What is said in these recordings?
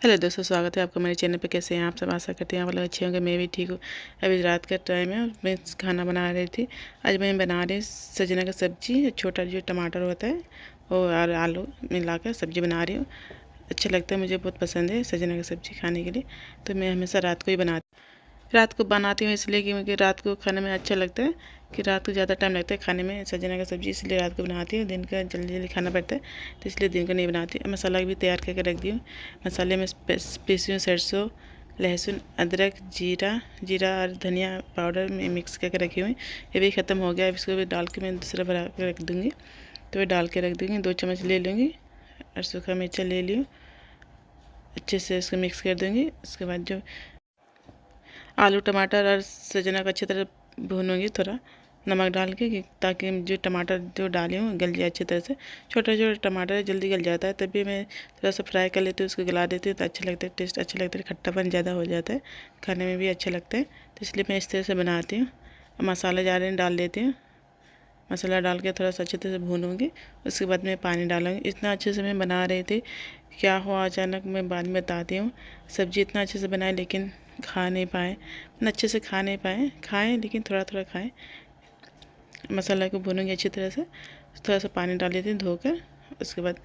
Hello दोस्तों, स्वागत है आपका मेरे चैनल पे। कैसे हैं आप सब? आशा करते हैं आप लोग अच्छे होंगे। मैं भी ठीक हूँ। अभी रात का टाइम है, मैं खाना बना रही थी। आज मैं बना रही सजना का सब्जी। छोटा जो टमाटर होता है वो और आलू मिला कर सब्जी बना रही हूँ। अच्छा लगता है, मुझे बहुत पसंद है सजना की सब्ज़ी खाने के लिए। तो मैं हमेशा रात को बनाती हूँ, इसलिए कि मुझे रात को खाने में अच्छा लगता है कि रात को ज़्यादा टाइम लगता है खाने में सजना का सब्ज़ी, इसलिए रात को बनाती हूँ। दिन का जल्दी जल्दी खाना पड़ता है तो इसलिए दिन का नहीं बनाती। मसाला भी तैयार करके रख दी हूँ। मसाले में पीसी हूँ सरसों, लहसुन, अदरक, जीरा और धनिया पाउडर में मिक्स करके रखी हुई। ये भी ख़त्म हो गया। इसको भी डाल के मैं दूसरा बना के रख दूँगी। तो ये डाल के रख दूँगी। 2 चम्मच ले लूँगी और सूखा मिर्चा ले लूँ। अच्छे से इसको मिक्स कर दूँगी। उसके बाद जो आलू टमाटर और सजना को अच्छी तरह भूनूंगी, थोड़ा नमक डाल के, ताकि जो टमाटर जो डाली हूँ गल जाए अच्छी तरह से। छोटा छोटा टमाटर जल्दी गल जाता है, तभी मैं थोड़ा सा फ्राई कर लेती हूँ, उसको गला देती हूँ तो अच्छा लगता है, टेस्ट अच्छा लगता है, खट्टापन ज़्यादा हो जाता है, खाने में भी अच्छा लगता है। तो इसलिए मैं इस तरह से बनाती हूँ। मसाला ज़्यादा डाल देती हूँ। मसाला डाल के थोड़ा सा अच्छी तरह से भूनूंगी। उसके बाद मैं पानी डालूंगी। इतना अच्छे से मैं बना रही थी, क्या हुआ अचानक, मैं बाद में बताती हूँ। सब्ज़ी इतना अच्छे से बनाए लेकिन खा नहीं पाए, अच्छे से खा नहीं पाए। खाएँ लेकिन थोड़ा थोड़ा खाएँ। मसाला को भूनूंगी अच्छी तरह से। थोड़ा सा पानी डाल देती हूँ धोकर। उसके बाद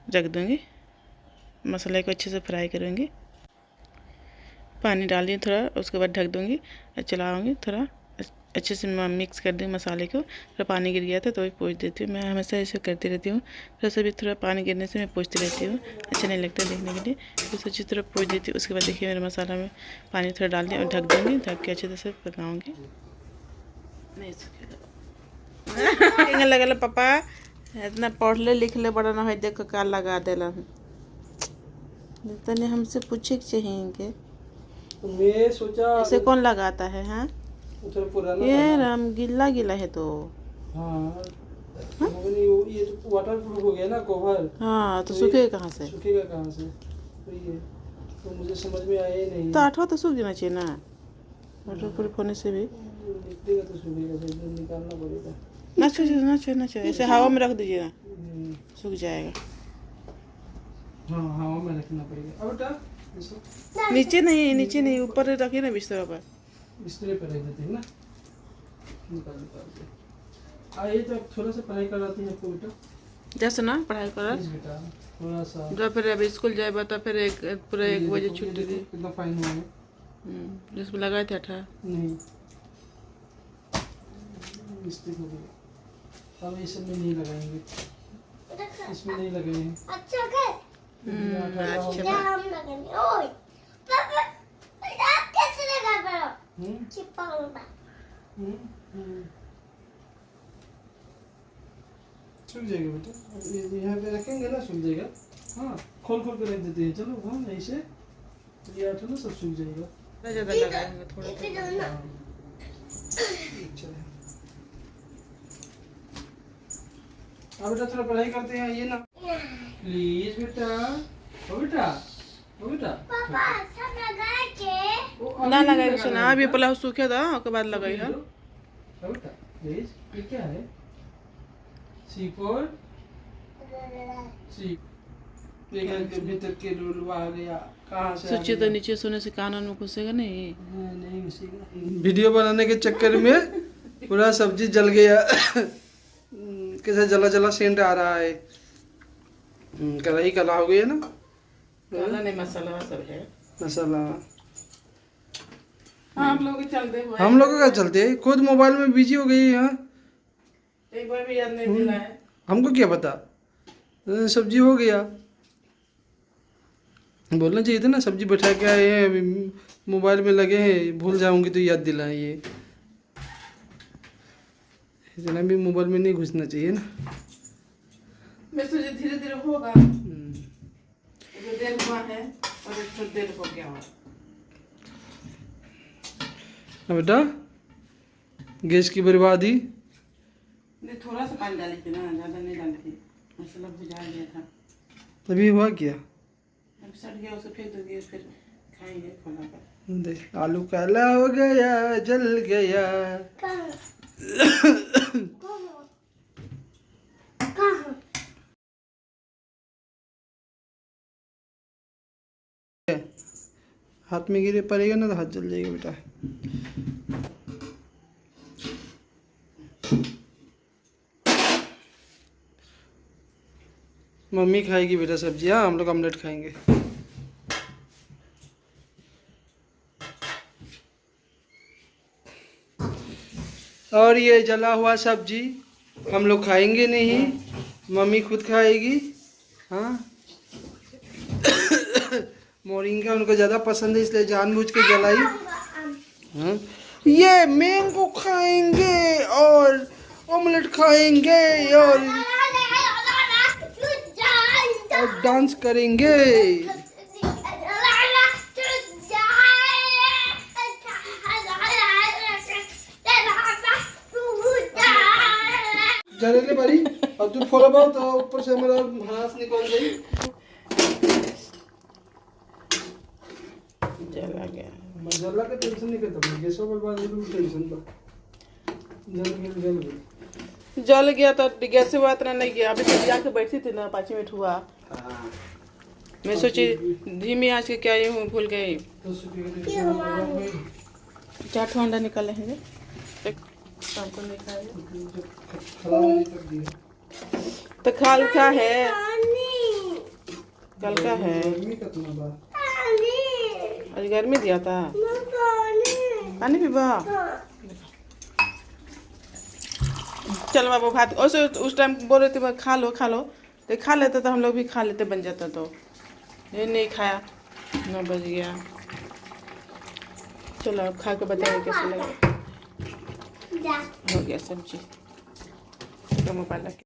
रख दूँगी। मसाले को अच्छे से फ्राई करूँगी। पानी डाल दिए थोड़ा, उसके बाद ढक दूँगी और चलाऊँगी। थोड़ा अच्छे से मिक्स कर दूँगी मसाले को। थोड़ा पानी गिर गया था तो वही पोंछ देती हूँ। मैं हमेशा ऐसे करती रहती हूँ। थोड़ा सा भी थोड़ा पानी गिरने से मैं पोंछती रहती हूँ, अच्छा नहीं लगता देखने के लिए। तो अच्छी तरह पोंछ देती हूँ। उसके बाद देखिए मेरे मसाला में पानी थोड़ा डाल दिया और ढक दूँगी। ढक के अच्छी तरह से पकाऊँगी। नहीं सूखेगा लगल पापा, इतना पढ़ ले लिख ले बड़ा ना हो, देखो का लगा देला। तने हमसे पूछे के चाहिए, मैं सोचा ऐसे कौन लगाता है? हाँ, ये राम गिल्ला गिला है तो। हाँ, ये तो वाटर प्रूफ हो गया ना कवर। हाँ तो सूखेगा कहाँ से? सूखेगा कहाँ से? तो ये तो मुझे समझ में आया ही नहीं। तो 8वां तो सूख जाना चाहिए ना, वाटर प्रूफ होने से भी। निकलेगा तो सूखेगा, तो एकदम निकालना पड़ेगा। ना छो ऐसे हवा में रख दीजिए ना, सूख जाएगा। हाँ, हवा में रखना पड़ेगा। अब बेटा नीचे नहीं, ऊपर रखिए ना बिस्तर पर। बिस्तर पर रख देते हैं ना। निकाल दे। ये तो थोड़ा सा पढ़ाई कराती है आपको बेटा। जैसे ना पढ़ाई कर बेटा थोड़ा सा। जब फिर अभी स्कूल जाए तो फिर पूरा 1 बजे छुट्टी दी। कितना फाइन हुआ है? जिसमें लगाए थे 18। नहीं, मिस्टेक हो गई। अब इस में नहीं लगाएंगे, इसमें नहीं लगाएंगे। अच्छा हम लगाएंगे। ओए पापा, आप कैसे लगा रहे हो? चिपकाऊंगा। सूख जाएगा बेटा, यहाँ पे रखेंगे ना, सूख जाएगा। हाँ, खोल खोल के रख देते हैं। चलो हाँ, ऐसे ये ना सब सूख जाएगा। ज़्यादा लगाएंगे थोड़ा थोड़ा। अब बेटा थोड़ा पढ़ाई करते हैं, ये ना प्लीज बेटा। ओ बेटा, ओ बेटा पापा सब लगा के ना लगाएगा सुना, अभी पहले सूखे था उसके बाद लगाएगा। ओ बेटा प्लीज, ये क्या है? सी फॉर सी। के भीतर के लुलवा आ गया, कहाँ से सोचिए तो नीचे सोने से कान में घुसेगा नहीं। नहीं घुसेगा। वीडियो बनाने के चक्कर में पूरा सब्जी जल गया। कैसा जला जला सेंट आ रहा है। कढ़ाई काला हो गया ना। काला नहीं, मसाला सब है। मसाला हाँ, हम लोग चलते हुए, हम लोगों का चलते खुद मोबाइल में बिजी हो गई है। एक बार भी याद नहीं दिलाया। हमको क्या पता, सब्जी हो गया। बोलना चाहिए था ना, सब्जी बैठा के आए हैं, अभी मोबाइल में लगे हैं, भूल जाऊंगी तो याद दिलाएं। ये इतना भी मोबाइल में नहीं घुसना चाहिए ना। मैं सोचे धीरे धीरे होगा, देर हुआ है और थोड़ी देर हो गया। बेटा गैस की बर्बादी। नहीं, थोड़ा सा पानी डाली थी ना, ज़्यादा नहीं डाली थी। मसाला भुजा गया था। अभी हुआ क्या? अब सड़ गया, उसे फेंक दोगे, फिर खाएंगे खोला कर। देख आलू काला हो गया, जल गया। हाथ में गिरे पड़ेगा ना तो हाथ जल जाएगा बेटा। मम्मी खाएगी बेटा सब्जी, हाँ हम लोग ऑमलेट खाएंगे। और ये जला हुआ सब्जी हम लोग खाएंगे नहीं, मम्मी खुद खाएगी। हाँ मोरिंगा उनको ज़्यादा पसंद है इसलिए जानबूझ के जलाई। हाँ ये मैंगो खाएंगे और ऑमलेट खाएंगे और डांस करेंगे। जलेले बारी और तू थोड़ा बहुत ऊपर से हमारा भांस निकल गई। जला गया। जला के टेंशन नहीं करता, गैसों पर बात नहीं टेंशन था। जल गया तो गैस से इतना नहीं गया। अभी तो जाके बैठी थी ना 5 मिनट हुआ। मैं सोची धीमी आंच के क्या ही हूँ, भूल गई। 4 ठो अंडा निकाले हैं, शाम को नहीं खाएगा तो खाल का है, कल का है। आज गर्मी दिया था, पानी पीबा। चल बाबू भात उस टाइम बोल रहे थे खा लो तो खा लेते तो हम लोग भी खा लेते, बन जाता। तो ये नहीं खाया, 9 बज गया। चलो अब खा के बताइए कैसे लगा। हो गया सब्जी, मोबाइल